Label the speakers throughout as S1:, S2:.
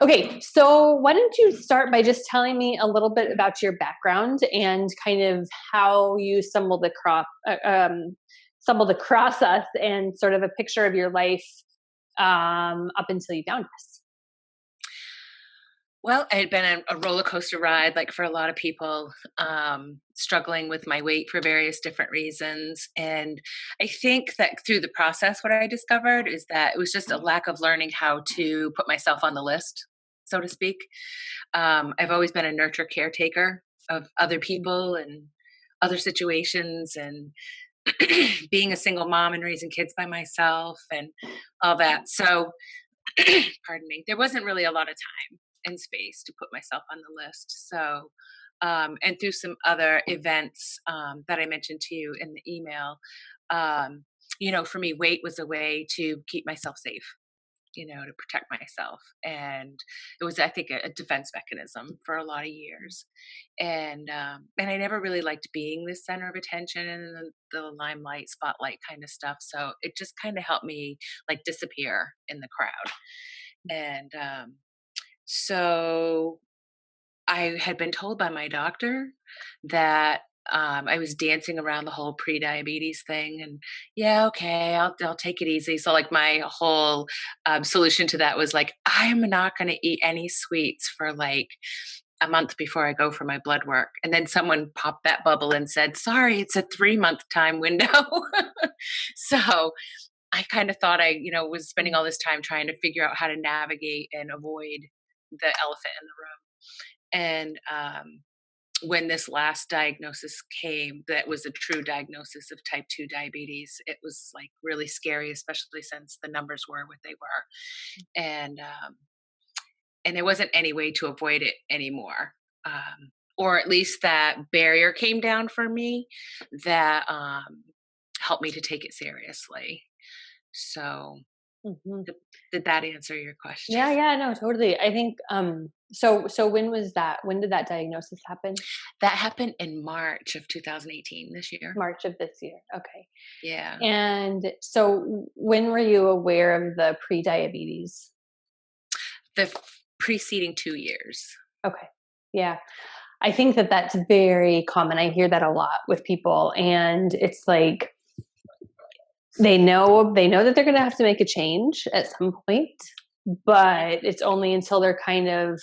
S1: Okay, so why don't you start by just telling me a little bit about your background and kind of how you stumbled across us, and sort of a picture of your life up until you found us.
S2: Well, it had been a roller coaster ride, like for a lot of people, struggling with my weight for various different reasons. And I think that through the process, what I discovered is that it was just a lack of learning how to put myself on the list, so to speak. I've always been a nurture caretaker of other people and other situations, and being a single mom and raising kids by myself and all that. So, pardon me, there wasn't really a lot of time and space to put myself on the list. So, and through some other events that I mentioned to you in the email, um, for me, weight was a way to keep myself safe, to protect myself. And it was, I think, a defense mechanism for a lot of years. And I never really liked being the center of attention and the limelight, spotlight kind of stuff. So it just kind of helped me like disappear in the crowd. And so I had been told by my doctor that I was dancing around the whole pre-diabetes thing, and yeah, okay, I'll take it easy. So like my whole solution to that was like, I'm not going to eat any sweets for like a month before I go for my blood work. And then someone popped that bubble and said, sorry, it's a 3 month time window. So I kind of thought was spending all this time trying to figure out how to navigate and avoid the elephant in the room. And when this last diagnosis came, that was a true diagnosis of type 2 diabetes, it was like really scary, especially since the numbers were what they were. And there wasn't any way to avoid it anymore. Or at least that barrier came down for me that helped me to take it seriously. So,
S1: Mhm.
S2: did that answer your question?
S1: Yeah, yeah, no, totally. I think so when was that? When did that diagnosis happen?
S2: That happened in March of 2018, this year.
S1: March of this year. Okay.
S2: Yeah.
S1: And so when were you aware of the pre-diabetes?
S2: Preceding 2 years.
S1: Okay. Yeah. I think that that's very common. I hear that a lot with people, and it's like they know that they're going to have to make a change at some point, but it's only until they're kind of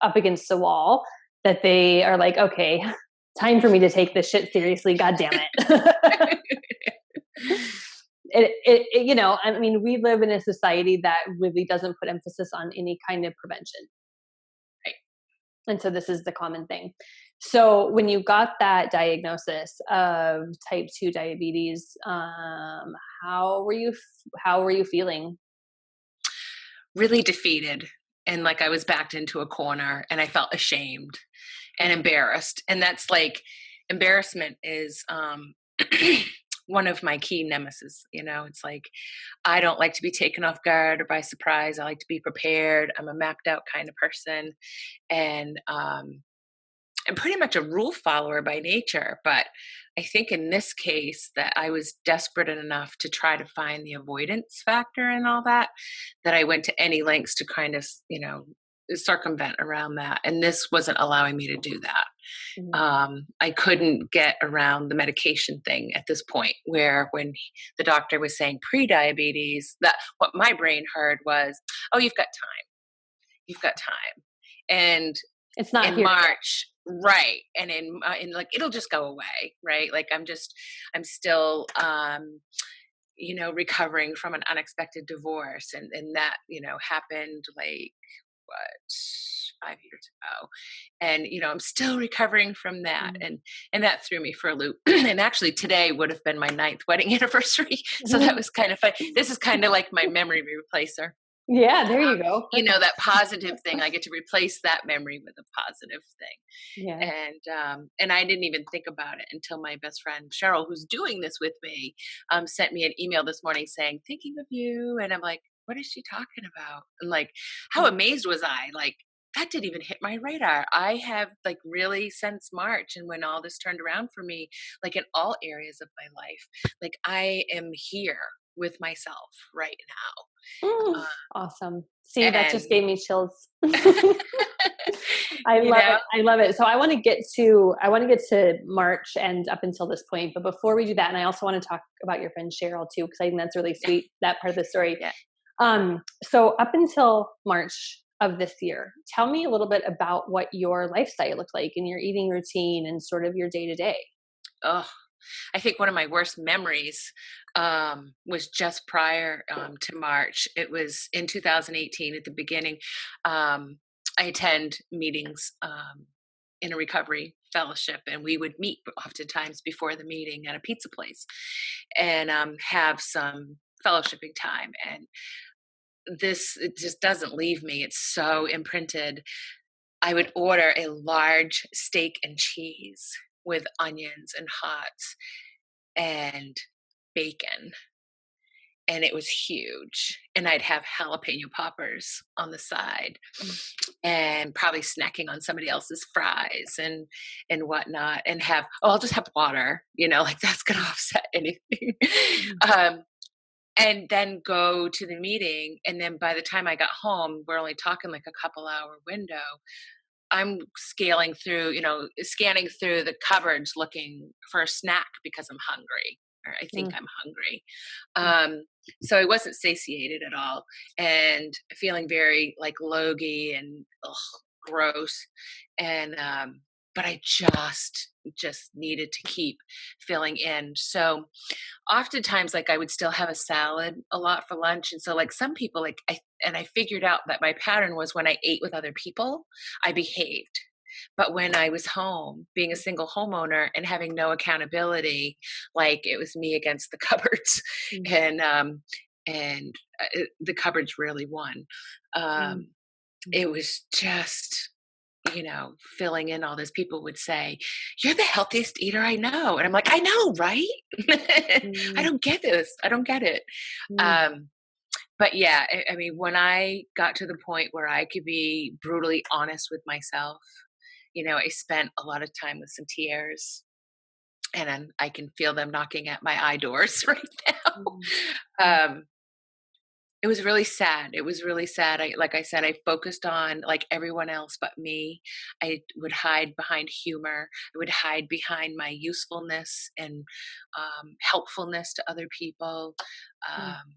S1: up against the wall that they are like, okay, time for me to take this shit seriously. God damn it. I mean, we live in a society that really doesn't put emphasis on any kind of prevention.
S2: Right.
S1: And so this is the common thing. So when you got that diagnosis of type 2 diabetes, how were you feeling?
S2: Really defeated, and like I was backed into a corner, and I felt ashamed and embarrassed. And that's like, embarrassment is one of my key nemesis. It's like I don't like to be taken off guard or by surprise. I like to be prepared. I'm a mapped out kind of person. And I'm pretty much a rule follower by nature, but I think in this case that I was desperate enough to try to find the avoidance factor and all that, that I went to any lengths to kind of, circumvent around that. And this wasn't allowing me to do that.
S1: Mhm.
S2: I couldn't get around the medication thing at this point, where when the doctor was saying pre-diabetes, that what my brain heard was, oh, you've got time. And
S1: It's not
S2: in
S1: here yet.
S2: March, right? And in like it'll just go away, right? Like I'm still recovering from an unexpected divorce, and that happened like what, 5 years ago. And I'm still recovering from that,
S1: Mhm.
S2: and that threw me for a loop. And actually today would have been my ninth wedding anniversary, so that
S1: Mhm.
S2: was kind of fun. This is kind of like my memory replacer.
S1: Yeah, there you go. Perfect.
S2: That positive thing, I get to replace that memory with a positive thing.
S1: Yeah.
S2: And I didn't even think about it until my best friend Cheryl, who's doing this with me, sent me an email this morning saying thinking of you. And I'm like, what is she talking about? And like, how amazed was I, like, that didn't even hit my radar. I have like really, since March and when all this turned around for me, like in all areas of my life, like I am here. with myself right
S1: Mm,
S2: now.
S1: awesome. See, that just
S2: And
S1: gave me chills. I
S2: you
S1: love
S2: know,
S1: it. I love it. So I want to get to March and up until this point, but before we do that, and I also want to talk about your friend Cheryl too, because I think that's really
S2: yeah,
S1: sweet, that part of the story.
S2: yeah.
S1: So up until March of this year, tell me a little bit about what your lifestyle looked like and your eating routine and sort of your day to day.
S2: Oh, I think one of my worst memories was just prior to March. It was in 2018 at the beginning. I attend meetings in a recovery fellowship, and we would meet oftentimes before the meeting at a pizza place and have some fellowshipping time. And this, it just doesn't leave me. It's so imprinted. I would order a large steak and cheese with onions and hots and bacon, and it was huge. And I'd have jalapeno poppers on the side,
S1: Mm,
S2: and probably snacking on somebody else's fries and whatnot. And have, oh, I'll just have water, like that's gonna offset anything.
S1: mm,
S2: um, and then go to the meeting. And then by the time I got home, we're only talking like a couple hour window. I'm scanning through the cupboards looking for a snack because I'm hungry, or I think
S1: mm,
S2: I'm hungry.
S1: mm,
S2: So I wasn't satiated at all, and feeling very like logy and ugh, gross. And but I just needed to keep filling in. So oftentimes, like, I would still have a salad a lot for lunch. And so, like, some people, like, I figured out that my pattern was when I ate with other people, I behaved. But when I was home, being a single homeowner and having no accountability, like, it was me against the cupboards.
S1: mm,
S2: And the cupboards really won.
S1: mm,
S2: Um,
S1: mm,
S2: it was just, filling in all this. People would say, "You're the healthiest eater I know." And I'm like, "I know, right?" I
S1: mm,
S2: don't get this. I don't get it.
S1: mm,
S2: Um, but yeah, I mean, when I got to the point where I could be brutally honest with myself, I spent a lot of time with some tears, and I can feel them knocking at my eye doors right
S1: mm, mm,
S2: now. It was really sad. It was really sad. Like I said, I focused on like everyone else but me. I would hide behind humor. I would hide behind my usefulness and helpfulness to other people.
S1: mm.
S2: Um,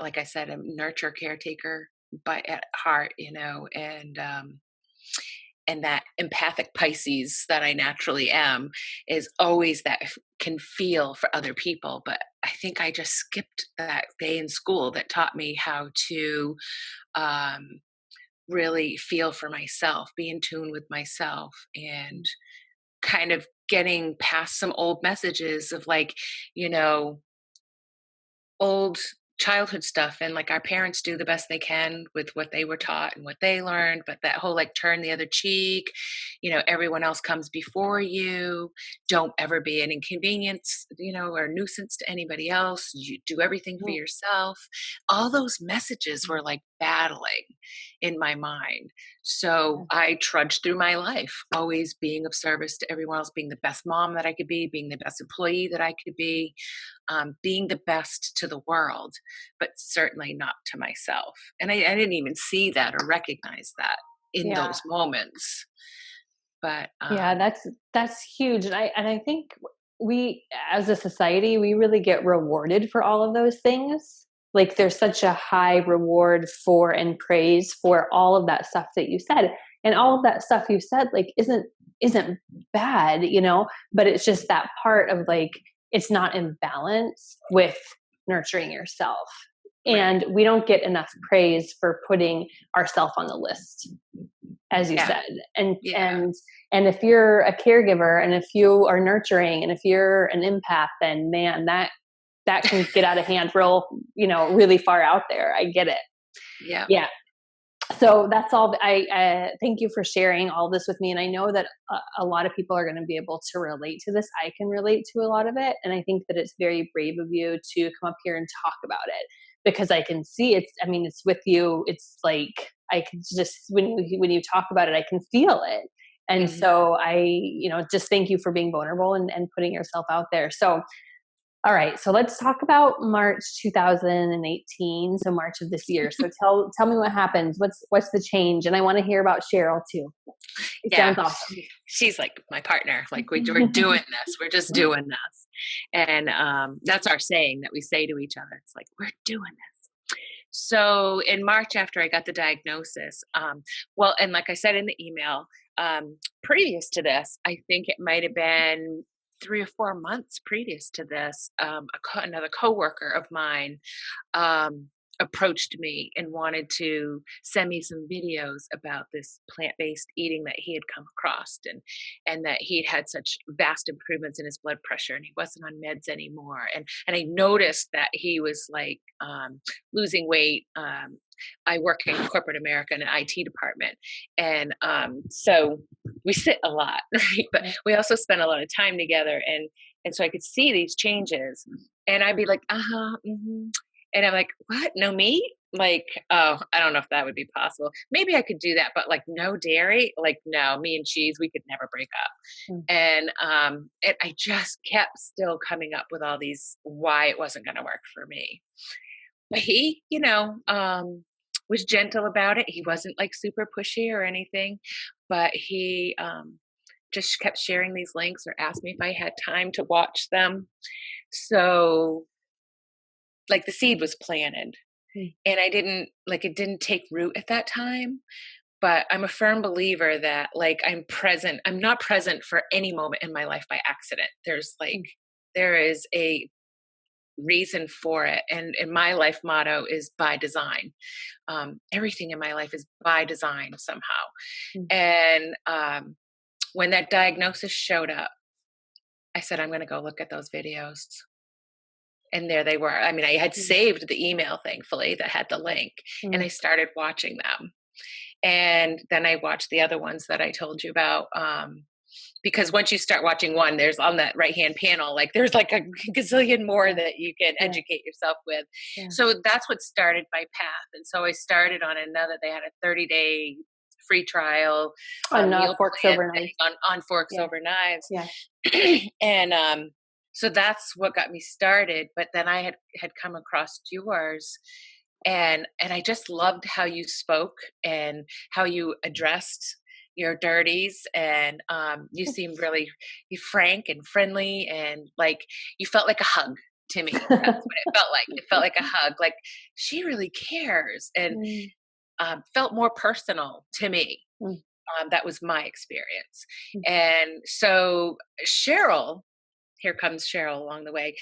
S2: like I said, I'm nurture caretaker by at heart, and that empathic Pisces that I naturally am is always that can feel for other people. But I think I just skipped that day in school that taught me how to um, really feel for myself, be in tune with myself, and kind of getting past some old messages of like, you know, old childhood stuff. And like, our parents do the best they can with what they were taught and what they learned, but that whole like turn the other cheek, everyone else comes before you, don't ever be an inconvenience, or a nuisance to anybody else, you do everything for
S1: Mm,
S2: yourself. All those messages
S1: mm,
S2: were like battling in my mind.
S1: yeah,
S2: So I trudged through my life always being of service to everyone else, being the best mom that I could be, being the best employee that I could be, being the best to the world, but certainly not to myself. And I didn't even see that or recognize that in
S1: yeah,
S2: those moments. But
S1: yeah. That's huge, and I think we, as a society, we really get rewarded for all of those things. Like there's such a high reward for and praise for all of that stuff that you said, and all of that stuff you said like isn't bad, but it's just that part of like it's not in balance with nurturing yourself,
S2: right,
S1: and we don't get enough praise for putting ourselves on the list, as you
S2: yeah,
S1: said. and
S2: yeah,
S1: and and if you're a caregiver and if you are nurturing and if you're an empath, then man, that can get out of hand really far out there. I get it.
S2: yeah,
S1: Yeah. So that's all. I thank you for sharing all this with me, and I know that a lot of people are going to be able to relate to this. I can relate to a lot of it, and I think that it's very brave of you to come up here and talk about it, because I can see it's. I mean, it's with you. It's like I can just when you talk about it, I can feel it, and
S2: hmm
S1: so I just thank you for being vulnerable and putting yourself out there. So All right, so let's talk about March 2018, so March of this year. So tell me what happens. What's the change? And I want to hear about Cheryl too. It sounds
S2: Yeah,
S1: awesome.
S2: she's like my partner. Like we're doing this. We're just doing this, and that's our saying that we say to each other. It's like we're doing this. So in March, after I got the diagnosis, well, and like I said in the email, previous to this, I think it might have been 3 or 4 months previous to this, another coworker of mine approached me and wanted to send me some videos about this plant-based eating that he had come across, and that he'd had such vast improvements in his blood pressure and he wasn't on meds anymore, and I noticed that he was like losing weight. I work in corporate America in an IT department, and so we sit a lot, right? But we also spend a lot of time together, and so I could see these changes, and I'd be like, uh-huh, and I'm like, what? No meat? Like, oh, I don't know if that would be possible. Maybe I could do that, but like no dairy, like no, me and cheese, we could never break up.
S1: Mm.
S2: And I just kept still coming up with all these why it wasn't going to work for me. But he, was gentle about it. He wasn't like super pushy or anything, but he just kept sharing these links or asked me if I had time to watch them. So like the seed was planted,
S1: Mm.
S2: and I didn't like it didn't take root at that time, but I'm a firm believer that like I'm not present for any moment in my life by accident. There is a reason for it, and my life motto is by design. Everything in my life is by design somehow.
S1: Mm.
S2: And when that diagnosis showed up, I said, I'm going to go look at those videos. And there they were. I mean, I had
S1: Mm.
S2: saved the email, thankfully, that had the link, and I
S1: Mm.
S2: started watching them. And then I watched the other ones that I told you about. Because once you start watching one, there's on that right hand panel, like there's like a gazillion more
S1: Yeah.
S2: that you can
S1: Yeah.
S2: educate yourself with.
S1: Yeah.
S2: So that's what started my path. And so I started on another, they had a 30-day free trial,
S1: On
S2: meal
S1: forks
S2: plan
S1: over
S2: thing
S1: knives.
S2: on Forks
S1: Yeah.
S2: Over Knives.
S1: Yeah.
S2: And so that's what got me started. But then I had come across yours, and I just loved how you spoke and how you addressed your dirties, and you seemed really frank and friendly, and like you felt like a hug to me. That's what it felt like. It felt like a hug, like she really cares, and
S1: Mm.
S2: felt more personal to me.
S1: Mm.
S2: That was my experience.
S1: Mm.
S2: And so Cheryl, here comes Cheryl along the way.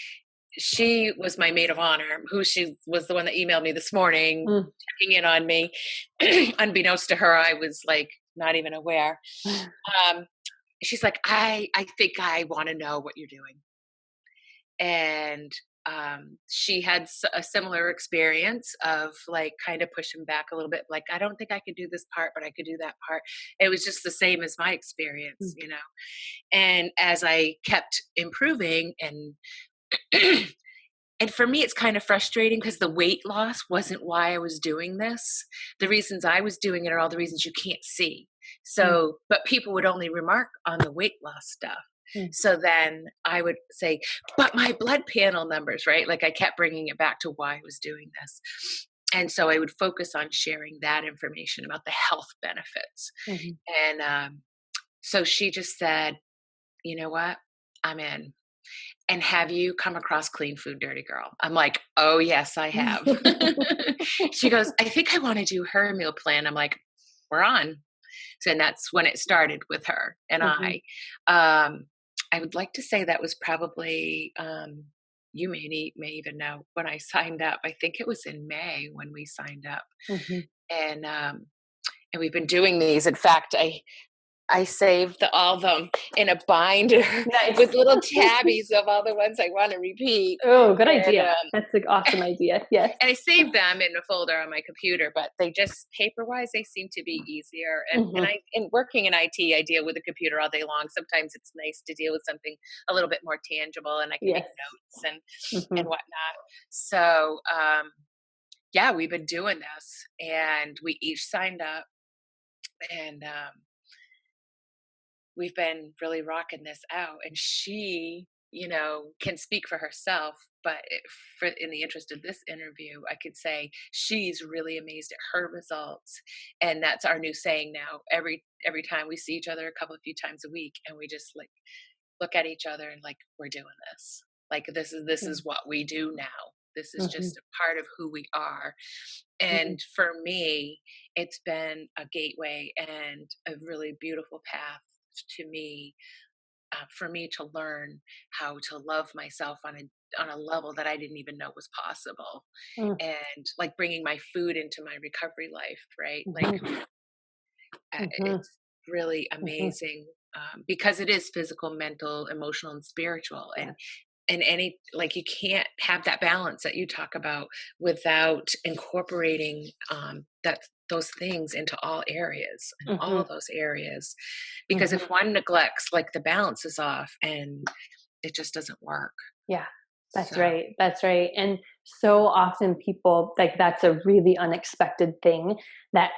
S2: She was my maid of honor, who she was the one that emailed me this morning,
S1: Mm.
S2: checking in on me. Unbeknownst to her, I was like not even aware. Um, she's like, I think I want to know what you're doing. And she had a similar experience of like kind of pushing back a little bit, like, I don't think I could do this part, but I could do that part. It was just the same as my experience,
S1: Mm.
S2: And as I kept improving, and for me, it's kind of frustrating because the weight loss wasn't why I was doing this. The reasons I was doing it are all the reasons you can't see.
S1: Mm.
S2: So, but people would only remark on the weight loss stuff.
S1: Mm.
S2: So then I would say, but my blood panel numbers, right? Like I kept bringing it back to why I was doing this. And so I would focus on sharing that information about the health benefits.
S1: Mhm.
S2: And so she just said, you know what? I'm in. And have you come across Clean Food Dirty Girl? I'm like, oh, yes, I have. She goes, I think I want to do her meal plan. I'm like, we're on. So, and that's when it started with her and
S1: Mhm.
S2: I would like to say that was probably, you may even know when I signed up. I think it was in May when we signed up.
S1: Mhm.
S2: And, um, and we've been doing these. In fact, I saved all of them in a binder
S1: Nice.
S2: with little tabbies of all the ones I want to repeat.
S1: Oh, good
S2: And,
S1: idea. That's an awesome idea. Yes.
S2: and I saved them in a folder on my computer, but they just paper-wise, they seem to be easier.
S1: Mhm.
S2: In working in IT, I deal with a computer all day long. Sometimes it's nice to deal with something a little bit more tangible, and I can make
S1: Yes.
S2: notes and
S1: Mhm.
S2: whatnot. So, yeah, we've been doing this, and we each signed up, and we've been really rocking this out. And she can speak for herself, but for in the interest of this interview, I could say she's really amazed at her results, and that's our new saying now. Every time we see each other, a few times a week, and we just like look at each other and like we're doing this. Like this is what we do now. This is
S1: Mm-hmm.
S2: just a part of who we are. And for me, it's been a gateway and a really beautiful path to me, for me to learn how to love myself on a level that I didn't even know was possible, and like bringing my food into my recovery life, right? Like
S1: Mm-hmm. Mm-hmm.
S2: it's really
S1: Mm-hmm.
S2: amazing, because it is physical, mental, emotional, and spiritual,
S1: Yeah.
S2: and any like you can't have that balance that you talk about without incorporating, that those things into all areas and
S1: Mm-hmm.
S2: all those areas, because
S1: Mm-hmm.
S2: if one neglects, like the balance is off and it just doesn't work.
S1: Yeah, that's
S2: So
S1: right. That's right. And so often people like that's a really unexpected thing that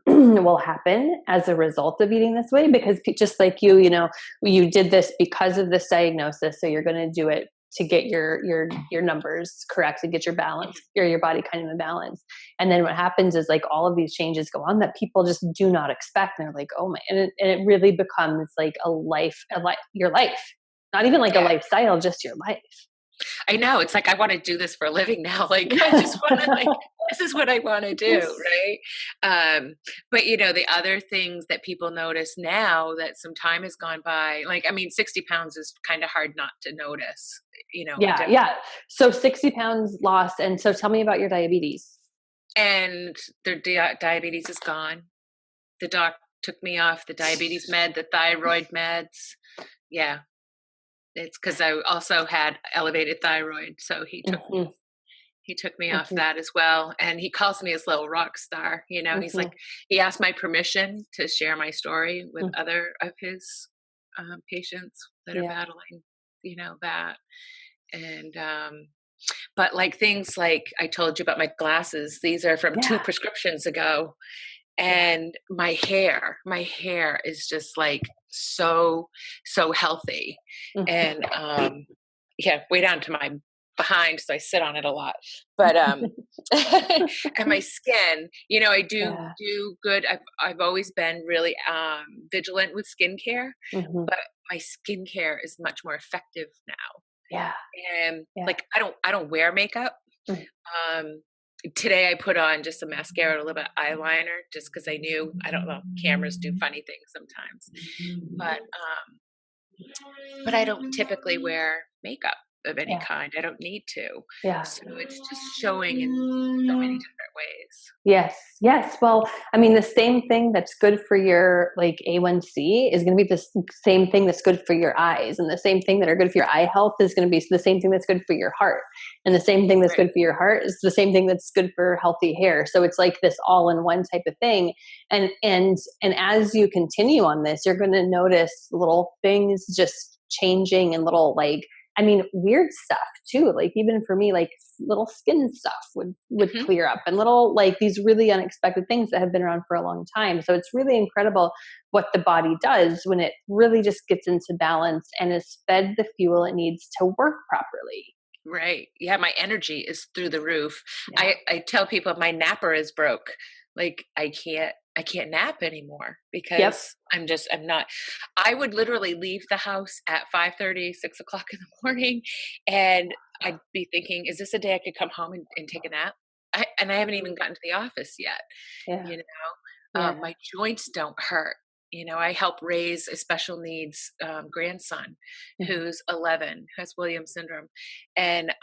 S1: will happen as a result of eating this way because just like you did this because of this diagnosis, so you're going to do it to get your numbers correct, to get your balance or your body kind of in balance. And then what happens is like all of these changes go on that people just do not expect. And they're like, oh my, and it really becomes like your life, not even like a
S2: yeah,
S1: lifestyle, just your life.
S2: I know. It's like I want to do this for a living now. Like I just want to like this is what I want to do, right? But the other things that people notice now that some time has gone by, like I mean, 60 pounds is kind of hard not to notice, a
S1: Yeah,
S2: difference.
S1: yeah. So 60 pounds lost. And so tell me about your diabetes.
S2: And their diabetes is gone. The doc took me off the diabetes med, the thyroid meds. Yeah, it's because I also had elevated thyroid, so
S1: Hmm.
S2: he took me off
S1: Hmm.
S2: that as well. And he calls me his little rock star. He's
S1: Hmm.
S2: like, he asked my permission to share my story with
S1: Hmm.
S2: other of his, patients that are
S1: Yeah.
S2: battling, that. And, but like things like I told you about my glasses, these are from two
S1: Yeah.
S2: prescriptions ago.
S1: Yeah.
S2: And my hair is just like so healthy.
S1: Hmm.
S2: And, yeah, way down to my behind, so I sit on it a lot. But and my skin, I do
S1: Yeah.
S2: do good. I've always been really vigilant with skincare,
S1: Hmm.
S2: but my skincare is much more effective now.
S1: Yeah.
S2: And
S1: Yeah.
S2: like I don't wear makeup.
S1: Mm.
S2: Um Today I put on just some mascara and a little bit of eyeliner just because I knew, I don't know, cameras do funny things sometimes. But but I don't typically wear makeup of any
S1: Yeah.
S2: kind. I don't need to.
S1: Yeah.
S2: So it's just showing in so many different ways.
S1: Yes, yes. Well, I mean, the same thing that's good for your like A1C is going to be the same thing that's good for your eyes, and the same thing that are good for your eye health is going to be the same thing that's good for your heart, and the same thing that's
S2: Right.
S1: good for your heart is the same thing that's good for healthy hair. So it's like this all-in-one type of thing, and as you continue on this, you're going to notice little things just changing and little like I mean, weird stuff too. Like even for me, like little skin stuff would
S2: Hmm.
S1: clear up, and little like these really unexpected things that have been around for a long time. So it's really incredible what the body does when it really just gets into balance and is fed the fuel it needs to work properly.
S2: Right. Yeah, my energy is through the roof.
S1: Yeah.
S2: I tell people my napper is broke. Like I can't nap anymore
S1: Yep.
S2: because I'm not. I would literally leave the house at 5:30, 6 o'clock in the morning, and I'd be thinking, is this a day I could come home and take a nap? And I haven't even gotten to the office yet.
S1: Yeah.
S2: You know,
S1: Yeah.
S2: my joints don't hurt. I help raise a special needs, grandson
S1: Mhm.
S2: who's 11, who has Williams syndrome, and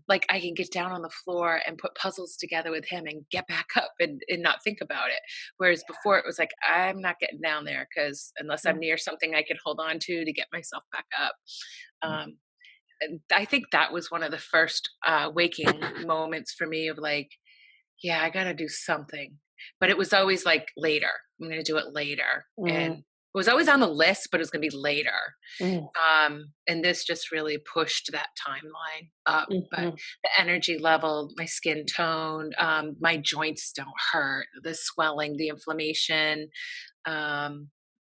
S2: like I can get down on the floor and put puzzles together with him and get back up and not think about it. Whereas before it was like I'm not getting down there because unless I'm
S1: Mm.
S2: near something I can hold on to get myself back up. Um, and I think that was one of the first waking moments for me of like, yeah, I gotta do something. But it was always like later. I'm gonna do it later. And
S1: Mm.
S2: it was always on the list, but it was gonna be later.
S1: Mm.
S2: And this just really pushed that timeline up. But
S1: Mhm.
S2: the energy level, my skin tone, my joints don't hurt, the swelling, the inflammation. Um,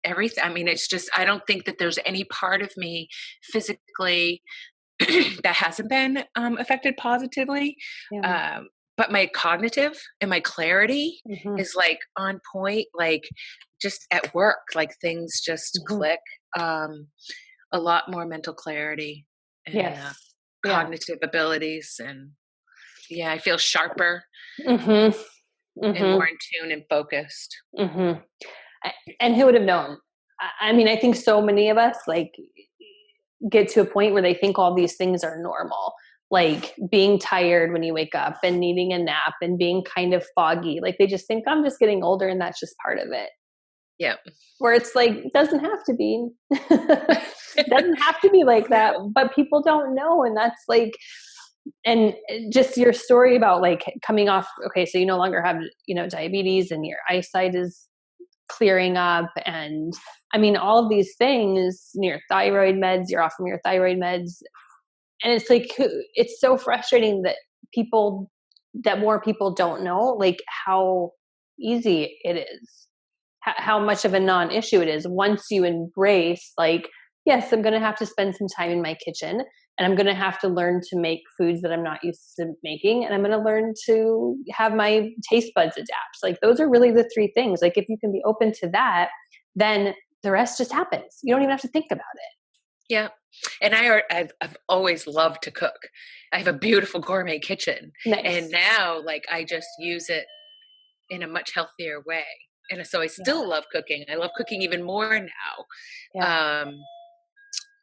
S2: everything. I mean, it's just, I don't think that there's any part of me physically that hasn't been affected positively.
S1: Yeah.
S2: Um, but my cognitive and my clarity
S1: Hmm.
S2: is like on point, like just at work, like things just
S1: Hmm.
S2: click. Um, a lot more mental clarity and
S1: Yes. Yeah.
S2: cognitive abilities. And yeah, I feel sharper
S1: Hmm.
S2: and more
S1: Hmm.
S2: in tune and focused.
S1: Hmm. And who would have known? I mean, I think so many of us like get to a point where they think all these things are normal, like being tired when you wake up and needing a nap and being kind of foggy. Like they just think I'm just getting older and that's just part of it.
S2: Yeah.
S1: Where it's like, it doesn't have to be. It doesn't have to be like that,
S2: No.
S1: but people don't know. And that's like, and just your story about like coming off, okay, so you no longer have, diabetes and your eyesight is clearing up. And I mean, all of these things, your thyroid meds, you're off from your thyroid meds. And it's like, it's so frustrating that more people don't know, like how easy it is, how much of a non-issue it is once you embrace, like, yes, I'm going to have to spend some time in my kitchen and I'm going to have to learn to make foods that I'm not used to making. And I'm going to learn to have my taste buds adapt. Like those are really the three things. Like if you can be open to that, then the rest just happens. You don't even have to think about
S2: Yeah. And I've always loved to cook. I have a beautiful gourmet kitchen.
S1: it.
S2: And
S1: Nice.
S2: now, like, I just use it in a much healthier way. And so I
S1: Yeah.
S2: still love cooking. I love cooking even more now.
S1: Yeah.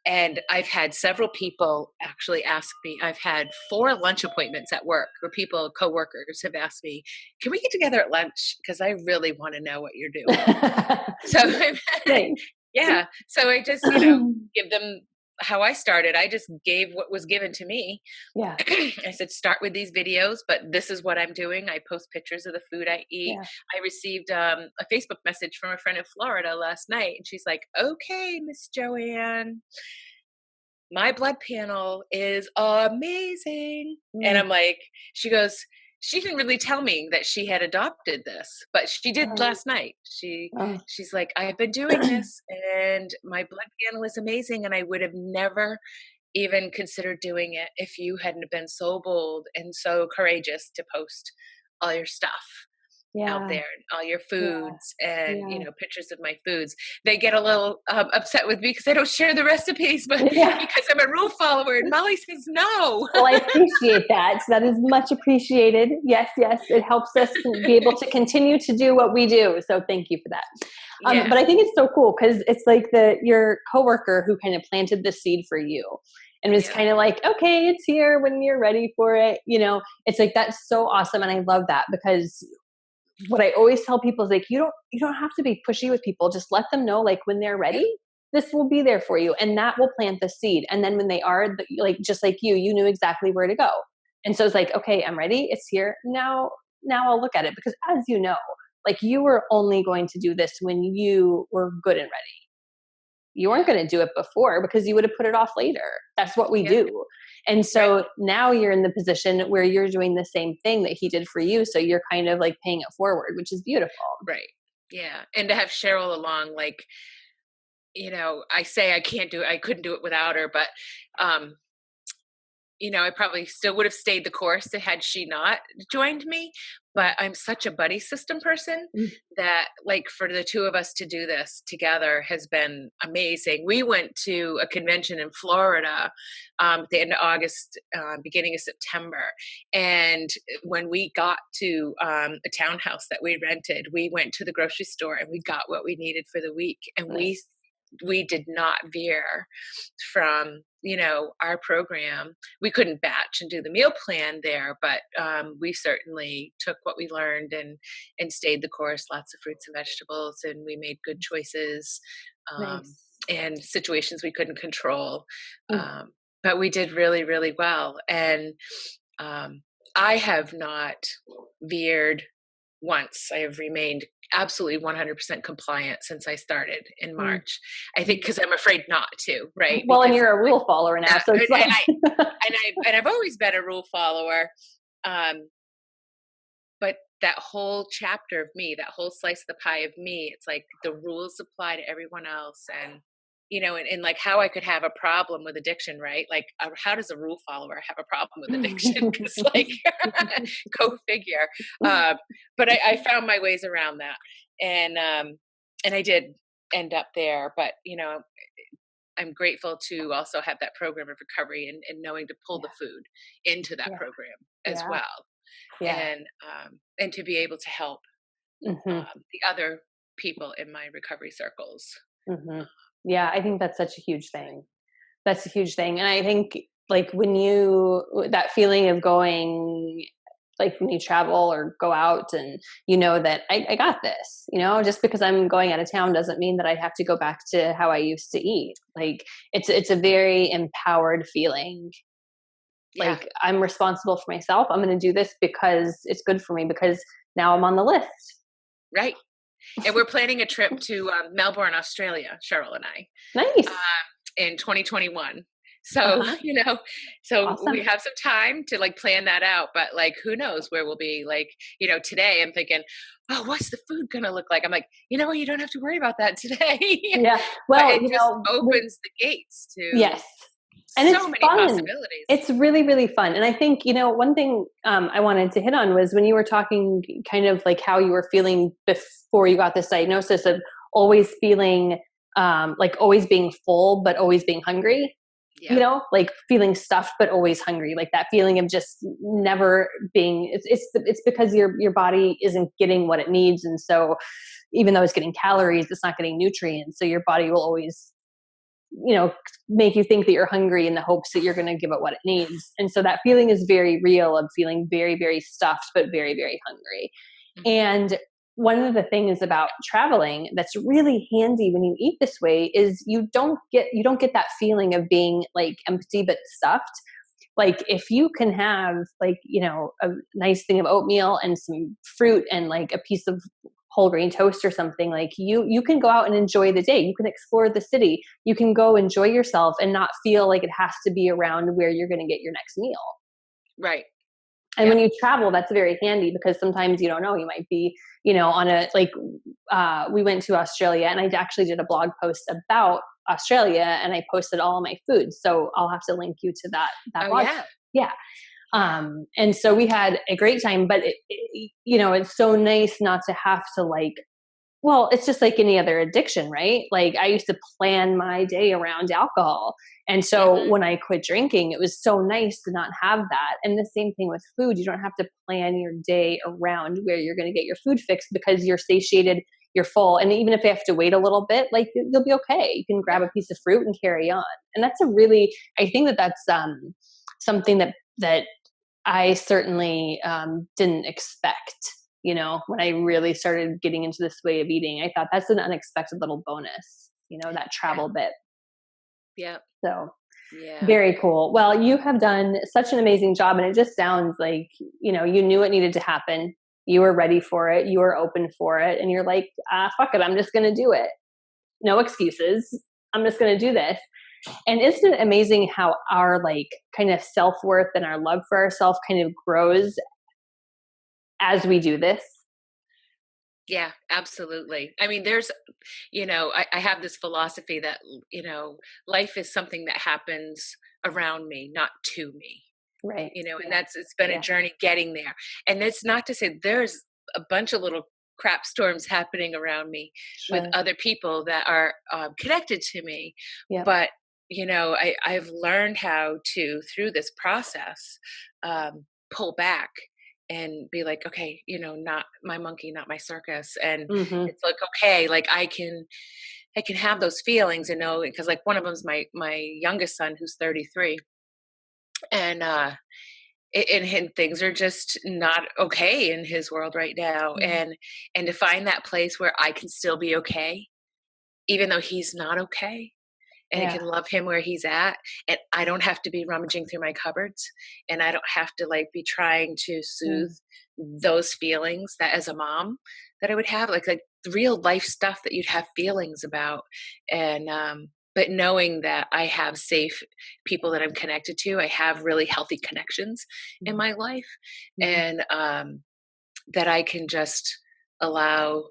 S2: And I've had several people actually ask me, I've had 4 lunch appointments at work where coworkers have asked me, can we get together at lunch? Because I really want to know what you're doing. So,
S1: Nice.
S2: yeah. So I just, give them how I started. I just gave what was given to me.
S1: Yeah.
S2: I said, start with these videos, but this is what I'm doing. I post pictures of the food I eat.
S1: Yeah.
S2: I received a Facebook message from a friend in Florida last night, and she's like, okay, Miss Joanne, my blood panel is amazing. And
S1: Mm.
S2: I'm like, she goes, she didn't really tell me that she had adopted this, but she did
S1: Oh,
S2: last night. She
S1: oh.
S2: she's like, I've been doing this and my blood panel is amazing. And I would have never even considered doing it if you hadn't been so bold and so courageous to post all your stuff out
S1: Yeah.
S2: there and all your
S1: Yeah.
S2: foods and
S1: Yeah.
S2: pictures of my foods. They get a little upset with me because I don't share the recipes, but
S1: Yeah.
S2: because I'm a rule follower, and Molly says no.
S1: Well, I appreciate that. So that is much appreciated. Yes, yes. It helps us be able to continue to do what we do. So thank you for that. But
S2: Yeah,
S1: I think it's so cool because it's like your coworker who kind of planted the seed for you and was
S2: yeah,
S1: kind of like, okay, it's here when you're ready for it. It's like, that's so awesome. And I love that because what I always tell people is like, you don't have to be pushy with people. Just let them know like when they're
S2: yeah,
S1: ready, this will be there for you. And that will plant the seed. And then when they are like, just like you knew exactly where to go. And so it's like, okay, I'm ready. It's here. Now I'll look at it because as you know, like you were only going to do this when you were good and ready. You weren't
S2: yeah,
S1: going to do it before because you would have put it off later. That's what we
S2: yeah.
S1: do. And
S2: Right,
S1: so now you're in the position where you're doing the same thing that he did for you. So you're kind of like paying it forward, which is beautiful.
S2: right. Yeah, and to have Cheryl along, like, I say I couldn't do it without her, but um, I probably still would have stayed the course had she not joined me. But I'm such a buddy system person
S1: Mm.
S2: that, like, for the two of us to do this together has been amazing. We went to a convention in Florida at the end of August, beginning of September. And when we got to a townhouse that we rented, we went to the grocery store and we got what we needed for the week. And we
S1: Nice.
S2: we did not veer from our program. We couldn't batch and do the meal plan there, but we certainly took what we learned and stayed the course. Lots of fruits and vegetables, and we made good choices, um,
S1: Nice.
S2: and situations we couldn't control,
S1: Mm.
S2: but we did really, really well. And um, I have not veered once. I have remained absolutely 100% compliant since I started in
S1: Mm.
S2: March. I think because I'm afraid not to, right?
S1: Well, and
S2: Because
S1: you're a rule follower now. So
S2: and
S1: it's like,
S2: I've always been a rule follower, um, but that whole chapter of me, that whole slice of the pie of me, it's like the rules apply to everyone else. And, and like how I could have a problem with addiction, right? Like, how does a rule follower have a problem with addiction? Because, like, go figure. But I found my ways around that. And I did end up there. But, I'm grateful to also have that program of recovery, and knowing to pull the food into that
S1: Yeah.
S2: program as
S1: Yeah.
S2: well,
S1: Yeah.
S2: and to be able to help
S1: Hmm.
S2: the other people in my recovery circles.
S1: Hmm. Yeah. I think that's such a huge thing. That's a huge thing. And I think like that feeling of going, like when you travel or go out and you know that I got this, just because I'm going out of town doesn't mean that I have to go back to how I used to eat. Like it's a very empowered feeling.
S2: Yeah,
S1: Like I'm responsible for myself. I'm going to do this because it's good for me because now I'm on the list.
S2: right. And we're planning a trip to Melbourne, Australia, Cheryl and I,
S1: Nice.
S2: in 2021. So,
S1: Uh-huh.
S2: so we
S1: Awesome.
S2: have some time to like plan that out, but like, who knows where we'll be? Like, today I'm thinking, oh, what's the food going to look like? I'm like, you know what? You don't have to worry about that today.
S1: Yeah.
S2: But
S1: Well,
S2: it just opens the gates to
S1: yes. And it's
S2: so many
S1: fun.
S2: possibilities.
S1: It's really, really fun. And I think, one thing I wanted to hit on was when you were talking kind of like how you were feeling before you got this diagnosis of always feeling like always being full, but always being hungry,
S2: Yeah.
S1: like feeling stuffed, but always hungry, like that feeling of just never being, it's because your body isn't getting what it needs. And so even though it's getting calories, it's not getting nutrients. So your body will always make you think that you're hungry in the hopes that you're going to give it what it needs. And so that feeling is very real of feeling very, very stuffed, but very, very hungry.
S2: Hmm.
S1: And one of the things about traveling that's really handy when you eat this way is you don't get that feeling of being like empty but stuffed. Like if you can have like a nice thing of oatmeal and some fruit and like a piece of whole grain toast or something, like you can go out and enjoy the day, you can explore the city, you can go enjoy yourself and not feel like it has to be around where you're going to get your next meal.
S2: Right.
S1: And
S2: Yeah.
S1: when you travel, that's very handy because sometimes you don't know, you might be on a like we went to Australia and I actually did a blog post about Australia and I posted all of my food, so I'll have to link you to that
S2: Oh,
S1: blog
S2: yeah.
S1: post. Yeah.
S2: Yeah.
S1: And so we had a great time, but it's so nice not to have to like, well, it's just like any other addiction, right? Like I used to plan my day around alcohol. And so
S2: Hmm.
S1: when I quit drinking, it was so nice to not have that. And the same thing with food. You don't have to plan your day around where you're going to get your food fixed because you're satiated, you're full. And even if you have to wait a little bit, like you'll be okay. You can grab a piece of fruit and carry on. And that's I think that's something that I certainly didn't expect. When I really started getting into this way of eating, I thought that's an unexpected little bonus, that
S2: Yeah.
S1: travel bit.
S2: Yeah.
S1: So
S2: Yeah.
S1: very cool. Well, you have done such an amazing job, and it just sounds like, you knew it needed to happen. You were ready for it. You were open for it. And you're like, fuck it. I'm just going to do it. No excuses. I'm just going to do this. And isn't it amazing how our like kind of self-worth and our love for ourselves kind of grows as we do this?
S2: Yeah, absolutely. I mean, I have this philosophy that, life is something that happens around me, not to me,
S1: Right.
S2: and
S1: Yeah.
S2: it's been a
S1: Yeah.
S2: journey getting there. And it's not to say there's a bunch of little crap storms happening around me with
S1: Sure.
S2: other people that are connected to me.
S1: Yep.
S2: But, I've learned how to, through this process, pull back and be like, okay, not my monkey, not my circus. And
S1: Mhm.
S2: it's like, okay, like I can have those feelings and know, because like one of them's my youngest son who's 33. And and things are just not okay in his world right now.
S1: Mhm.
S2: And to find that place where I can still be okay even though he's not okay, and I
S1: Yeah.
S2: can love him where he's at, and I don't have to be rummaging through my cupboards, and I don't have to like be trying to soothe
S1: Mm.
S2: those feelings that as a mom that I would have, like the real life stuff that you'd have feelings about. And but knowing that I have safe people that I'm connected to, I have really healthy connections in
S1: Mhm.
S2: my life.
S1: Mhm.
S2: And that I can just allow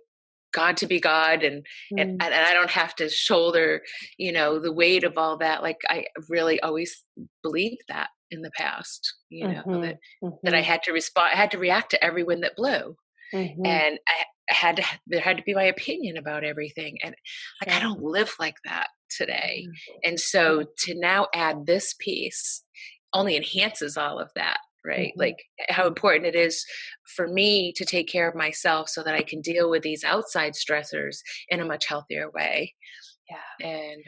S2: God to be God,
S1: Mm,
S2: and I don't have to shoulder, the weight of all that. Like I really always believed that in the past,
S1: mhm,
S2: that I
S1: mhm,
S2: had to respond, I had to react to every wind that blew,
S1: mhm.
S2: and I had to, there had to be my opinion about everything, and like I
S1: Sure.
S2: don't live like that today,
S1: Mm,
S2: and
S1: yeah.
S2: so to now add this piece only enhances all of that, right?
S1: Mhm.
S2: Like how important it is for me to take care of myself so that I can deal with these outside stressors in a much healthier way.
S1: Yeah.
S2: And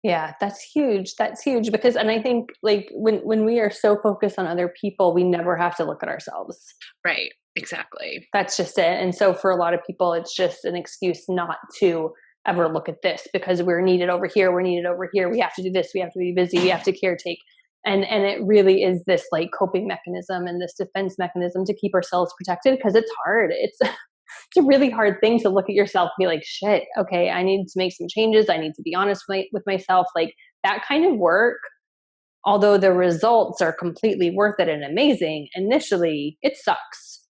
S1: Yeah, that's huge. That's huge because and I think like when we are so focused on other people, we never have to look at ourselves.
S2: right, exactly.
S1: That's just it. And so for a lot of people, it's just an excuse not to ever look at this because we're needed over here, we're needed over here. We have to do this, we have to be busy, we have to caretake. And it really is this like coping mechanism and this defense mechanism to keep ourselves protected because it's hard. It's it's a really hard thing to look at yourself and be like, shit, okay, I need to make some changes. I need to be honest with myself. Like that kind of work, although the results are completely worth it and amazing, initially it sucks.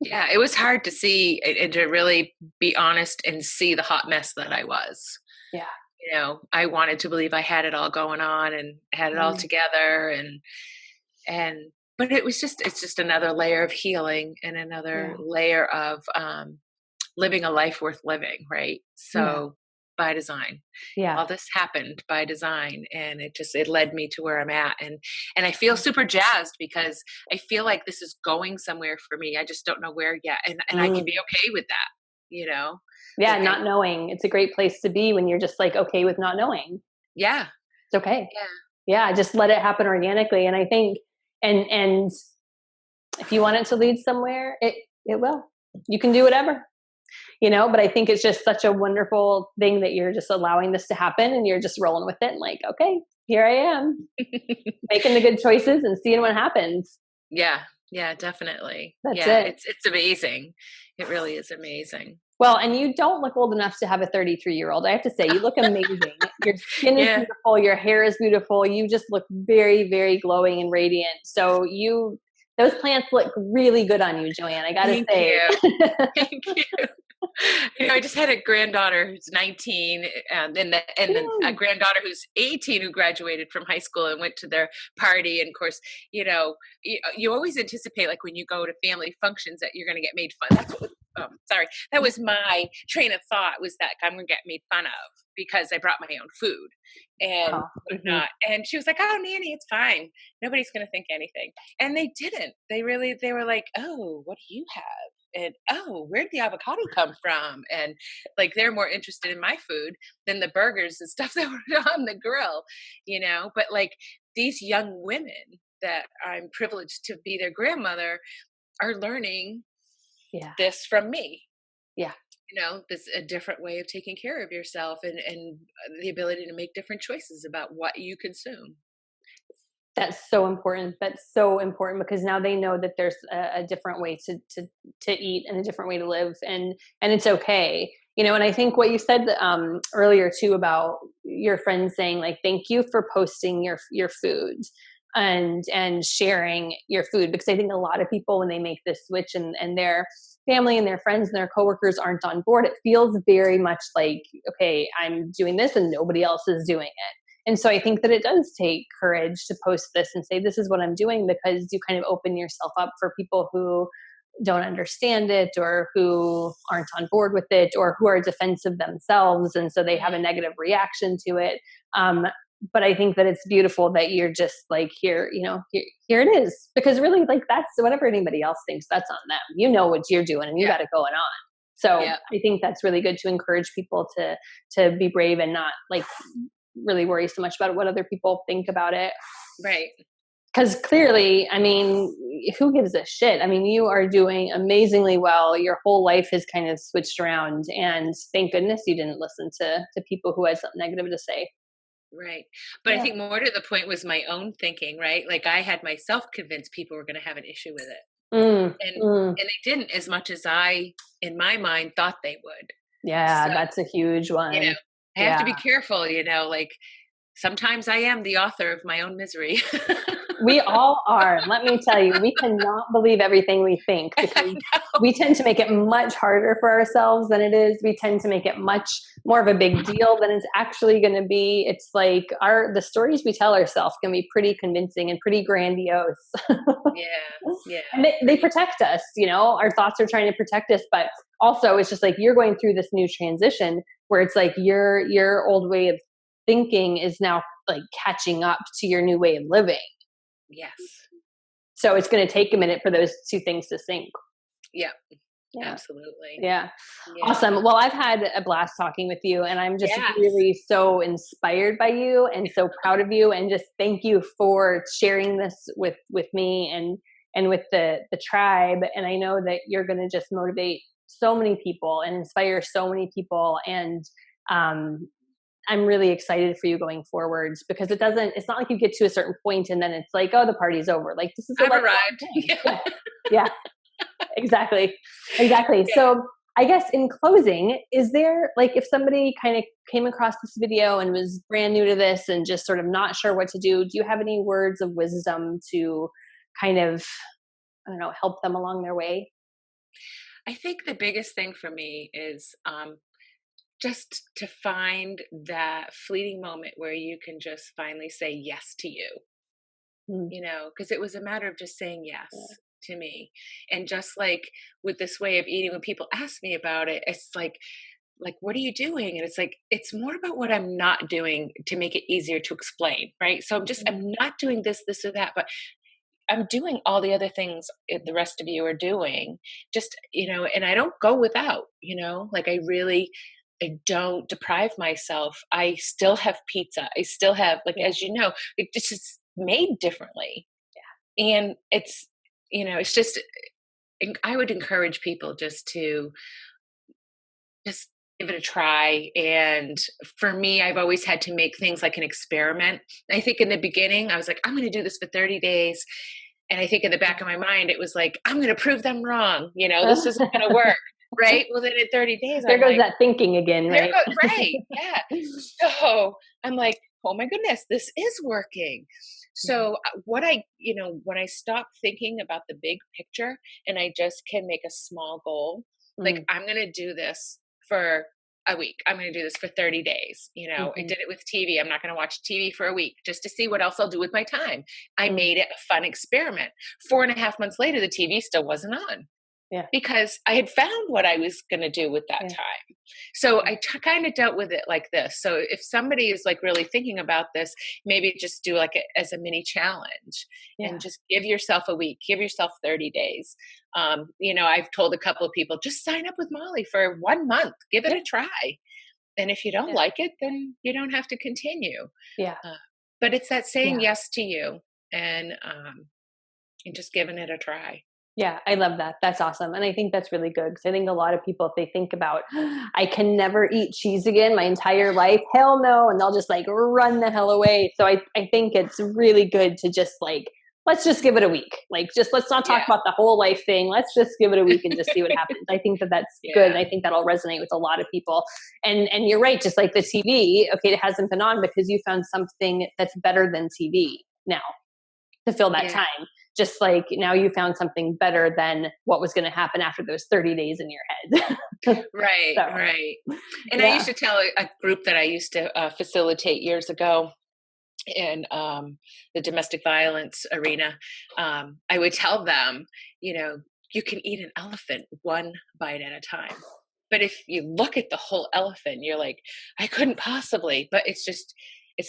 S2: Yeah, it was hard to see and to really be honest and see the hot mess that I was.
S1: Yeah.
S2: I wanted to believe I had it all going on and had it all
S1: Mm,
S2: together, and but it's just another layer of healing and another
S1: yeah.
S2: layer of living a life worth living, right?
S1: Yeah.
S2: So by design,
S1: Yeah.
S2: all this happened by design, and it led me to where I'm at, and I feel super jazzed because I feel like this is going somewhere for me. I just don't know where yet, and I can be
S1: Mm.
S2: okay with that, you know
S1: Yeah,
S2: like I
S1: not knowing. It's a great place to be when you're just like okay with not knowing.
S2: yeah,
S1: It's okay.
S2: yeah,
S1: Yeah, just let it happen organically. And I think and if you want it to lead somewhere, it will. You can do whatever. But I think it's just such a wonderful thing that you're just allowing this to happen and you're just rolling with it and like, okay, here I am, making the good choices and seeing what happens.
S2: yeah, yeah, definitely.
S1: That's
S2: Yeah,
S1: it.
S2: it's amazing. It really is amazing.
S1: Well, and you don't look old enough to have a 33-year-old. I have to say, you look amazing. Your skin is
S2: Yeah,
S1: beautiful, your hair is beautiful. You just look very, very glowing and radiant. So those plants look really good on you, Joanne. I got to
S2: thank
S1: say.
S2: you. Thank you. I just had a granddaughter who's 19, and then a granddaughter who's 18 who graduated from high school and went to their party. And of course, you always anticipate like when you go to family functions that you're going to get made fun. Sorry, that was my train of thought, was that I'm going to get made fun of because I brought my own food and
S1: Oh, mhm.
S2: whatnot. And she was like, "Oh, Nanny, it's fine. Nobody's going to think anything." And they didn't. They were like, "Oh, what do you have?" And oh, where'd the avocado come from? And like they're more interested in my food than the burgers and stuff that were on the grill. But like these young women that I'm privileged to be their grandmother are learning
S1: Yeah.
S2: this from me.
S1: Yeah.
S2: This a different way of taking care of yourself, and the ability to make different choices about what you consume.
S1: That's so important. That's so important because now they know that there's a different way to eat and a different way to live, and it's okay. And I think what you said earlier too about your friends saying like, "Thank you for posting your food and sharing your food," because I think a lot of people when they make this switch and their family and their friends and their coworkers aren't on board, it feels very much like, okay, I'm doing this and nobody else is doing it. And so I think that it does take courage to post this and say, this is what I'm doing, because you kind of open yourself up for people who don't understand it or who aren't on board with it or who are defensive themselves. And so they have a
S2: Mhm.
S1: negative reaction to it. Um, but I think that it's beautiful that you're just like, here it is. Because really, like, that's whatever anybody else thinks, that's on them. You know what you're doing and you
S2: Yeah,
S1: got it going on. So
S2: yeah,
S1: I think that's really good to encourage people to be brave and not like really worry so much about what other people think about it.
S2: right.
S1: Because clearly, I mean, who gives a shit? I mean, you are doing amazingly well. Your whole life has kind of switched around, and thank goodness you didn't listen to people who had something negative to say.
S2: Right. But I
S1: Yeah.
S2: think more to the point was my own thinking, right? Like I had myself convinced people were going to have an issue with it.
S1: Mm,
S2: And
S1: mm.
S2: and they didn't, as much as I in my mind thought they would.
S1: Yeah,
S2: So,
S1: that's a huge
S2: you know,
S1: one.
S2: I have
S1: Yeah.
S2: to be careful, like sometimes I am the author of my own misery.
S1: We all are. Let me tell you, we cannot believe everything we think
S2: I
S1: because
S2: know.
S1: we tend to make it much harder for ourselves than it is. We tend to make it much more of a big deal than it's actually going to be. It's like the stories we tell ourselves can be pretty convincing and pretty grandiose.
S2: Yeah, yeah,
S1: And they protect us, our thoughts are trying to protect us, but also it's just like you're going through this new transition where it's like your old way of thinking is now like catching up to your new way of living.
S2: yes,
S1: So it's going to take a minute for those two things to sync.
S2: yeah,
S1: Yeah.
S2: absolutely.
S1: Yeah.
S2: Yeah.
S1: Awesome. Well, I've had a blast talking with you, and I'm just
S2: Yes.
S1: really so inspired by you and so proud of you, and just thank you for sharing this with me and with the tribe. And I know that you're going to just motivate so many people and inspire so many people. And um, I'm really excited for you going forwards because it's not like you get to a certain point and then it's like, oh, the party's over. Like this is a
S2: I've
S1: lifelong
S2: arrived.
S1: thing.
S2: Yeah.
S1: Yeah. Yeah. Exactly. Exactly.
S2: Yeah.
S1: So I guess in closing, is there like if somebody kind of came across this video and was brand new to this and just sort of not sure what to do you have any words of wisdom to kind of, I don't know, help them along their way?
S2: I think the biggest thing for me is just to find that fleeting moment where you can just finally say yes to you,
S1: Mm,
S2: because it was a matter of just saying
S1: yeah.
S2: yes to me. And just like with this way of eating, when people ask me about it, it's like what are you doing, and it's like it's more about what I'm not doing to make it easier to explain, right? So I'm not doing this or that, but I'm doing all the other things the rest of you are doing. Just, and I don't go without, like I don't deprive myself. I still have pizza. I still have, like,
S1: Yeah.
S2: as you know, it's just made differently. And it's just, I would encourage people just give it a try. And for me, I've always had to make things like an experiment. I think in the beginning, I was like, I'm going to do this for 30 days. And I think in the back of my mind, it was like, I'm going to prove them wrong. This isn't going to work. Right. Well, then in 30 days,
S1: There
S2: I'm
S1: goes
S2: like,
S1: that thinking again,
S2: there
S1: right?
S2: goes, right. Yeah. So I'm like, oh my goodness, this is working. So when I stop thinking about the big picture and I just can make a small goal, like
S1: Mm,
S2: I'm going to do this for a week. I'm going to do this for 30 days. I
S1: mhm,
S2: did it with TV. I'm not going to watch TV for a week just to see what else I'll do with my time. I
S1: mm,
S2: made it a fun experiment. 4.5 months later, the TV still wasn't on
S1: yeah,
S2: because I had found what I was going to do with that
S1: yeah,
S2: time. So
S1: yeah,
S2: I kind of dealt with it like this. So if somebody is like really thinking about this, maybe just do like it as a mini challenge and
S1: yeah,
S2: just give yourself a week, give yourself 30 days. I've told a couple of people, just sign up with Molly for 1 month, give it
S1: yeah,
S2: a try. And if you don't
S1: yeah,
S2: like it, then you don't have to continue.
S1: yeah,
S2: Uh, but it's that saying
S1: yeah.
S2: yes to you and just giving it a try.
S1: Yeah, I love that. That's awesome. And I think that's really good because I think a lot of people, if they think about, I can never eat cheese again my entire life, hell no. And they'll just like run the hell away. So I think it's really good to just like, let's just give it a week. Like, just let's not talk
S2: Yeah.
S1: about the whole life thing. Let's just give it a week and just see what happens. I think that that's good. And
S2: Yeah.
S1: I think that'll resonate with a lot of people. And you're right. Just like the TV, okay, it hasn't been on because you found something that's better than TV now to fill that
S2: Yeah.
S1: time. Just like now you found something better than what was going to happen after those 30 days in your head.
S2: Right,
S1: So,
S2: right. And I used
S1: yeah.
S2: to tell a group that I used to facilitate years ago in the domestic violence arena. I would tell them, you can eat an elephant one bite at a time. But if you look at the whole elephant, you're like, I couldn't possibly. But it's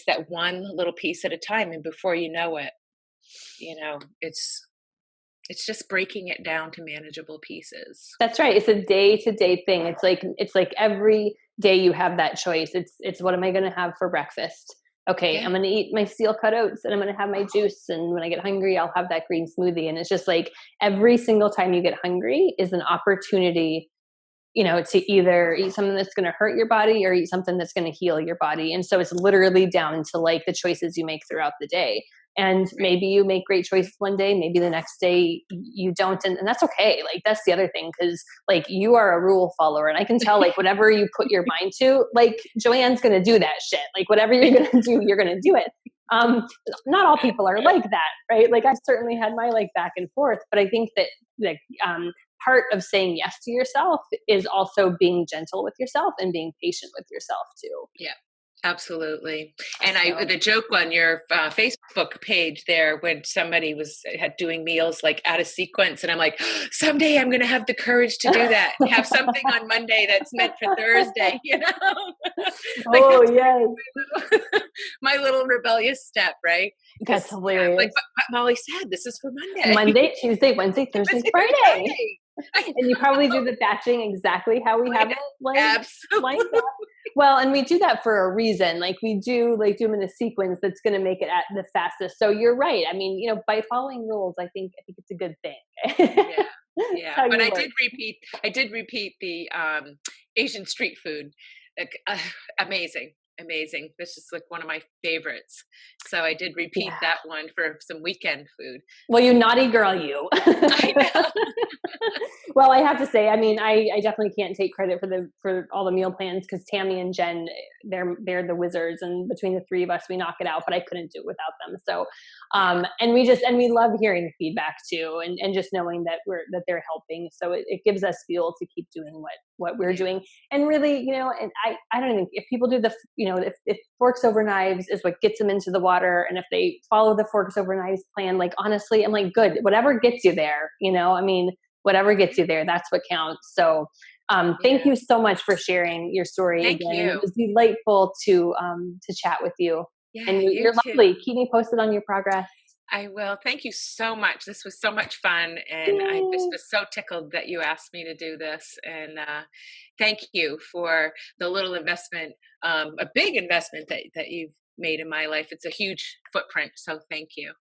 S2: that one little piece at a time. And before you know it, it's just breaking it down to manageable pieces.
S1: That's right. It's a day to day thing. It's like every day you have that choice. It's what am I going to have for breakfast? Okay,
S2: Yeah.
S1: I'm going to eat my steel cut oats and I'm going to have my juice. And when I get hungry, I'll have that green smoothie. And it's just like every single time you get hungry is an opportunity, to either eat something that's going to hurt your body or eat something that's going to heal your body. And so it's literally down to like the choices you make throughout the day. And
S2: Right.
S1: maybe you make great choices one day, maybe the next day you don't. And that's okay. Like, that's the other thing. Cause like you are a rule follower and I can tell like whatever you put your mind to, like Joanne's going to do that shit. Like whatever you're going to do, you're going to do it. um, not all people are like that, right? Like I've certainly had my like back and forth, but I think that like part of saying yes to yourself is also being gentle with yourself and being patient with yourself too.
S2: Yeah, absolutely. And
S1: So
S2: the joke on your Facebook page there when somebody was had doing meals like out of sequence, and I'm like, someday I'm going to have the courage to do that. Have something on Monday that's meant for Thursday. Like
S1: oh
S2: that's
S1: yes,
S2: my little rebellious step, right?
S1: that's
S2: Because yeah, like
S1: hilarious.
S2: what Molly said, this is for Monday.
S1: Monday, Tuesday, Wednesday, Thursday,
S2: Wednesday, Thursday,
S1: Friday.
S2: Friday. I
S1: And you probably do the batching exactly how we
S2: know.
S1: have it like lined
S2: Absolutely.
S1: up. Well, and we do that for a reason. Like we do like do them in a sequence that's going to make it at the fastest. So you're right. I mean, by following rules, I think it's a good thing.
S2: Yeah,
S1: That's
S2: yeah,
S1: how
S2: but
S1: you work.
S2: I did repeat the, Asian street food, like, amazing, amazing. This is, like, one of my favorites. So I did repeat
S1: Yeah.
S2: that one for some weekend food.
S1: Well, you naughty girl, you.
S2: I know.
S1: Well, I have to say, I mean, I definitely can't take credit for all the meal plans because Tammy and Jen, they're the wizards, and between the three of us, we knock it out. But I couldn't do it without them. So,
S2: Yeah,
S1: and we love hearing feedback too, and just knowing that they're helping. So it gives us fuel to keep doing what we're
S2: yeah,
S1: doing. And really, and I don't even if people do if forks over knives is what gets them into the water, and if they follow the forks over knives plan, like honestly, I'm like good, whatever gets you there. I mean whatever gets you there, that's what counts. So thank
S2: yeah.
S1: you so much for sharing your story
S2: Thank
S1: again. And it
S2: you.
S1: was delightful to chat with you.
S2: Yeah,
S1: And
S2: you
S1: you're
S2: too.
S1: lovely. Keep me posted on your progress.
S2: I will. Thank you so much. This was so much fun, and I just
S1: Yay.
S2: was so tickled that you asked me to do this. And thank you for the little investment, a big investment that you've made in my life. It's a huge footprint. So thank you.